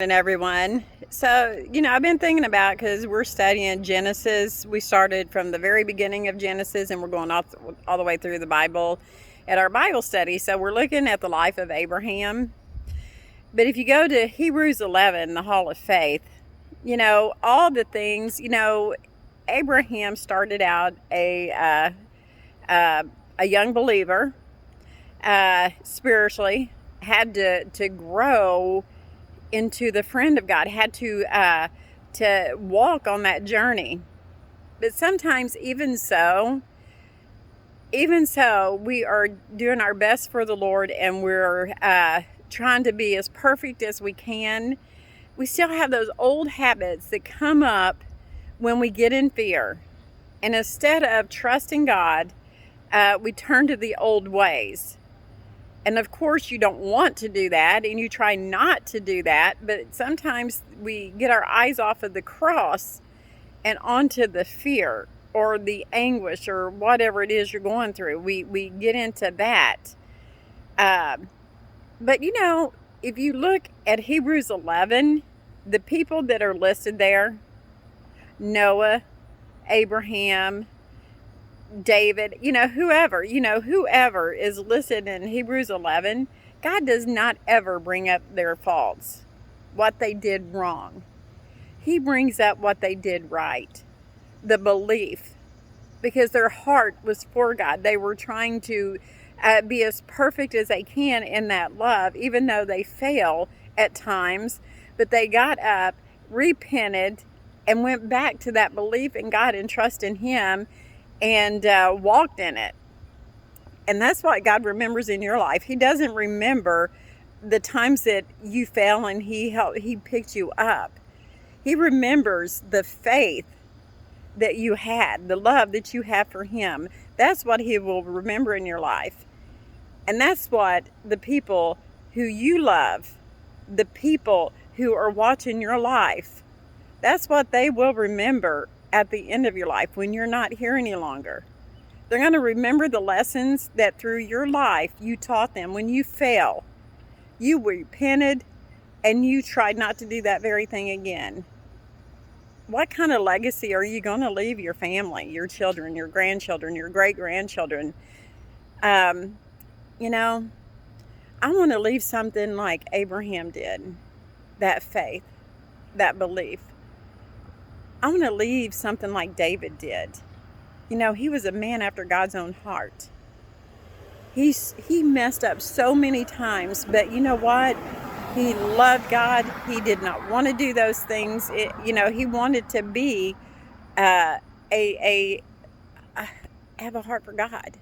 And everyone. So, I've been thinking about, because we're studying Genesis. We started from the very beginning of Genesis and we're going all the way through the Bible at our Bible study. So, we're looking at the life of Abraham. But if you go to Hebrews 11, the Hall of Faith, all the things, Abraham started out a young believer, spiritually, had to grow into the friend of God, had to walk on that journey. But sometimes even so, we are doing our best for the Lord, and we're trying to be as perfect as we can. We still have those old habits that come up when we get in fear, and instead of trusting God, we turn to the old ways. And of course, you don't want to do that, and you try not to do that, but sometimes we get our eyes off of the cross and onto the fear or the anguish or whatever it is you're going through. We get into that. But if you look at Hebrews 11, the people that are listed there, Noah, Abraham, David, whoever is listed in Hebrews 11, God does not ever bring up their faults, what they did wrong. He brings up what they did right, the belief, because their heart was for God. They were trying to be as perfect as they can in that love, even though they fail at times, but they got up, repented, and went back to that belief in God and trust in Him, and walked in it. And that's what God remembers in your life. He doesn't remember the times that you fell and He picked you up. He remembers the faith that you had, the love that you have for Him. That's what He will remember in your life. And that's what the people who you love, the people who are watching your life, that's what they will remember at the end of your life when you're not here any longer. They're going to remember the lessons that through your life you taught them. When you fail, you repented and you tried not to do that very thing again. What kind of legacy are you going to leave your family, your children, your grandchildren, your great-grandchildren? I want to leave something like Abraham did, that faith, that belief. I want to leave something like David did. He was a man after God's own heart. He messed up so many times, but you know what? He loved God. He did not want to do those things. He wanted to be have a heart for God.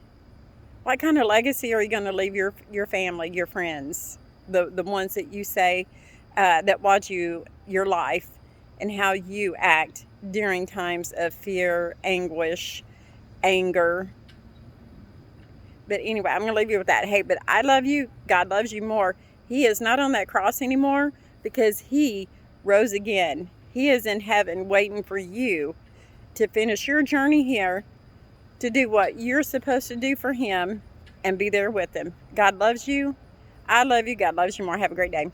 What kind of legacy are you going to leave your family, your friends, the ones that you say that watch your life, and how you act during times of fear, anguish, anger? But anyway, I'm going to leave you with that. Hey, but I love you. God loves you more. He is not on that cross anymore because He rose again. He is in heaven waiting for you to finish your journey here, to do what you're supposed to do for Him, and be there with Him. God loves you. I love you. God loves you more. Have a great day.